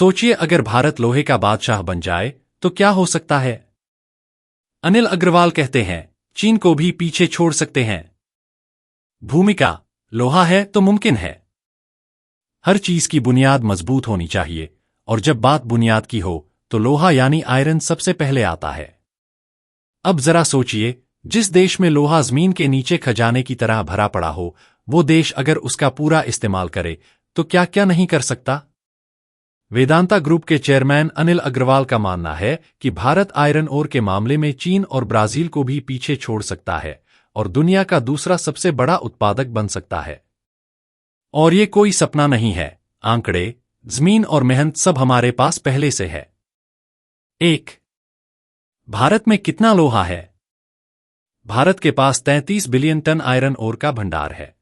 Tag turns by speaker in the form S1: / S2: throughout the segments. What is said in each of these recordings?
S1: सोचिए अगर भारत लोहे का बादशाह बन जाए तो क्या हो सकता है। अनिल अग्रवाल कहते हैं, चीन को भी पीछे छोड़ सकते हैं। भूमिका, लोहा है तो मुमकिन है। हर चीज की बुनियाद मजबूत होनी चाहिए, और जब बात बुनियाद की हो तो लोहा यानी आयरन सबसे पहले आता है। अब जरा सोचिए, जिस देश में लोहा जमीन के नीचे खजाने की तरह भरा पड़ा हो, वो देश अगर उसका पूरा इस्तेमाल करे तो क्या क्या नहीं कर सकता। वेदांता ग्रुप के चेयरमैन अनिल अग्रवाल का मानना है कि भारत आयरन ओर के मामले में चीन और ब्राजील को भी पीछे छोड़ सकता है और दुनिया का दूसरा सबसे बड़ा उत्पादक बन सकता है। और ये कोई सपना नहीं है, आंकड़े, जमीन और मेहनत सब हमारे पास पहले से है। 1. भारत में कितना लोहा है? भारत के पास 33 बिलियन टन आयरन ओर का भंडार है।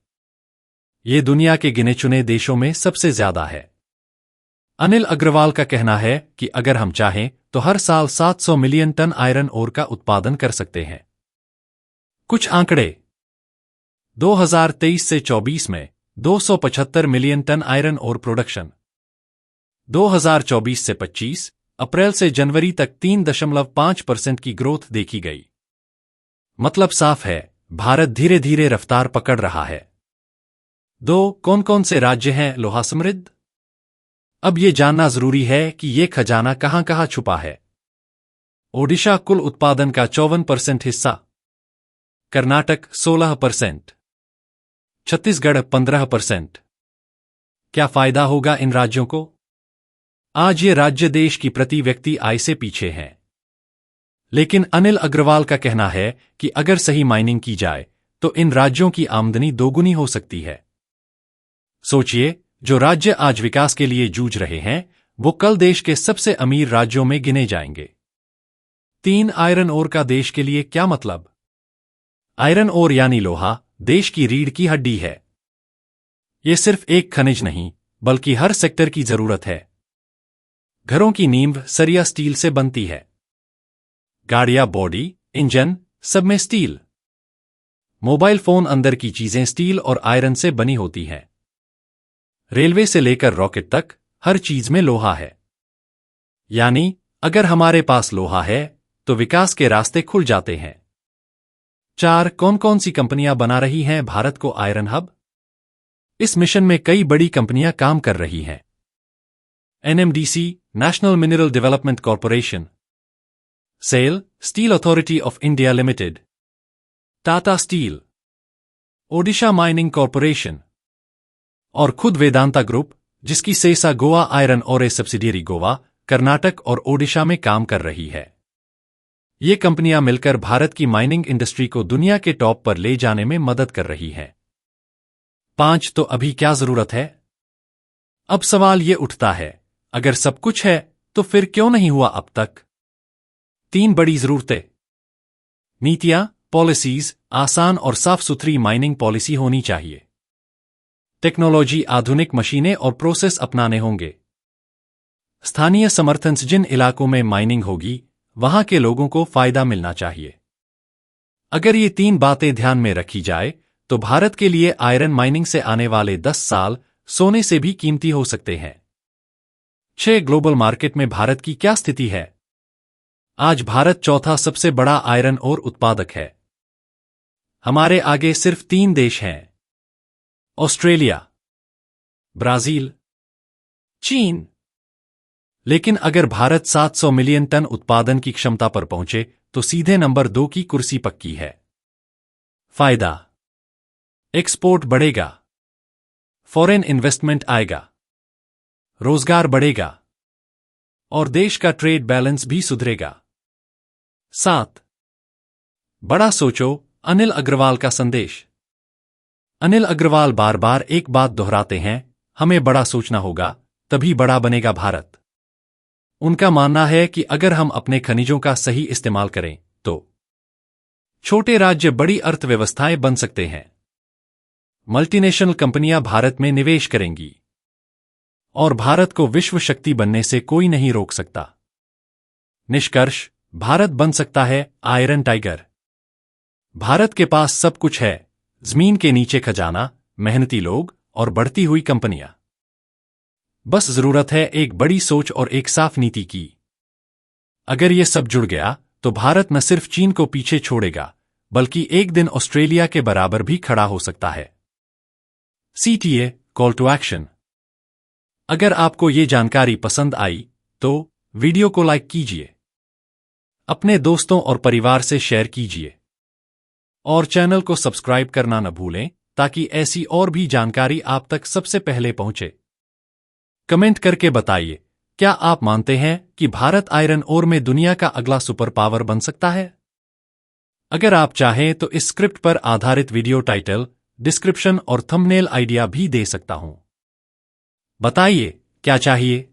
S1: ये दुनिया के गिने चुने देशों में सबसे ज्यादा है। अनिल अग्रवाल का कहना है कि अगर हम चाहें तो हर साल 700 मिलियन टन आयरन ओर का उत्पादन कर सकते हैं। कुछ आंकड़े, 2023 से 24 में 275 million ton iron ore production. 2024 से 25 अप्रैल से जनवरी तक 3.5% की ग्रोथ देखी गई। मतलब साफ है, भारत धीरे धीरे रफ्तार पकड़ रहा है। 2. कौन कौन से राज्य हैं लोहा समृद्ध? अब ये जानना जरूरी है कि ये खजाना कहां कहां छुपा है। ओडिशा कुल उत्पादन का 54% हिस्सा, कर्नाटक 16%, छत्तीसगढ़ 15%। क्या फायदा होगा इन राज्यों को? आज ये राज्य देश की प्रति व्यक्ति आय से पीछे हैं। लेकिन अनिल अग्रवाल का कहना है कि अगर सही माइनिंग की जाए तो इन राज्यों की आमदनी दोगुनी हो सकती है। सोचिए, जो राज्य आज विकास के लिए जूझ रहे हैं वो कल देश के सबसे अमीर राज्यों में गिने जाएंगे। 3. आयरन ओर का देश के लिए क्या मतलब? आयरन ओर यानी लोहा देश की रीढ़ की हड्डी है। ये सिर्फ एक खनिज नहीं बल्कि हर सेक्टर की जरूरत है। घरों की नींव सरिया स्टील से बनती है। गाड़ियां बॉडी, इंजन, सब में स्टील। मोबाइल फोन अंदर की चीजें स्टील और आयरन से बनी होती हैं। रेलवे से लेकर रॉकेट तक हर चीज में लोहा है। यानी अगर हमारे पास लोहा है तो विकास के रास्ते खुल जाते हैं। 4. कौन कौन सी कंपनियां बना रही हैं भारत को आयरन हब? इस मिशन में कई बड़ी कंपनियां काम कर रही हैं। NMDC, national mineral development corporation, SAIL, steel authority of India limited, Tata steel, Odisha mining corporation और खुद वेदांता ग्रुप, जिसकी Sesa Goa iron ore subsidiary Goa, Karnataka और ओडिशा में काम कर रही है। ये कंपनियां मिलकर भारत की माइनिंग इंडस्ट्री को दुनिया के टॉप पर ले जाने में मदद कर रही हैं। 5. तो अभी क्या जरूरत है? अब सवाल ये उठता है, अगर सब कुछ है तो फिर क्यों नहीं हुआ अब तक? 3 बड़ी जरूरतें। नीतियां, पॉलिसीज, आसान और साफ सुथरी माइनिंग पॉलिसी होनी चाहिए। टेक्नोलॉजी, आधुनिक मशीनें और प्रोसेस अपनाने होंगे। स्थानीय समर्थन, जिन इलाकों में माइनिंग होगी वहां के लोगों को फायदा मिलना चाहिए। अगर ये 3 बातें ध्यान में रखी जाए तो भारत के लिए आयरन माइनिंग से आने वाले 10 साल सोने से भी कीमती हो सकते हैं। 6. ग्लोबल मार्केट में भारत की क्या स्थिति है? आज भारत चौथा सबसे बड़ा आयरन ओर उत्पादक है। हमारे आगे सिर्फ 3 देश हैं, ऑस्ट्रेलिया, ब्राजील, चीन। लेकिन अगर भारत 700 मिलियन टन उत्पादन की क्षमता पर पहुंचे तो सीधे नंबर 2 की कुर्सी पक्की है। फायदा, एक्सपोर्ट बढ़ेगा, फॉरेन इन्वेस्टमेंट आएगा, रोजगार बढ़ेगा और देश का ट्रेड बैलेंस भी सुधरेगा। 7. बड़ा सोचो, अनिल अग्रवाल का संदेश। अनिल अग्रवाल बार बार एक बात दोहराते हैं, हमें बड़ा सोचना होगा, तभी बड़ा बनेगा भारत। उनका मानना है कि अगर हम अपने खनिजों का सही इस्तेमाल करें तो छोटे राज्य बड़ी अर्थव्यवस्थाएं बन सकते हैं। मल्टीनेशनल कंपनियां भारत में निवेश करेंगी और भारत को विश्व शक्ति बनने से कोई नहीं रोक सकता। निष्कर्ष, भारत बन सकता है आयरन टाइगर। भारत के पास सब कुछ है, जमीन के नीचे खजाना, मेहनती लोग और बढ़ती हुई कंपनियां। बस जरूरत है एक बड़ी सोच और एक साफ नीति की। अगर ये सब जुड़ गया तो भारत न सिर्फ चीन को पीछे छोड़ेगा बल्कि एक दिन ऑस्ट्रेलिया के बराबर भी खड़ा हो सकता है। CTA call to action. अगर आपको ये जानकारी पसंद आई तो वीडियो को लाइक कीजिए, अपने दोस्तों और परिवार से शेयर कीजिए और चैनल को सब्सक्राइब करना न भूलें ताकि ऐसी और भी जानकारी आप तक सबसे पहले पहुंचे। कमेंट करके बताइए, क्या आप मानते हैं कि भारत आयरन ओर में दुनिया का अगला सुपर पावर बन सकता है? अगर आप चाहें तो इस स्क्रिप्ट पर आधारित वीडियो टाइटल, डिस्क्रिप्शन और थंबनेल आइडिया भी दे सकता हूं। बताइए क्या चाहिए।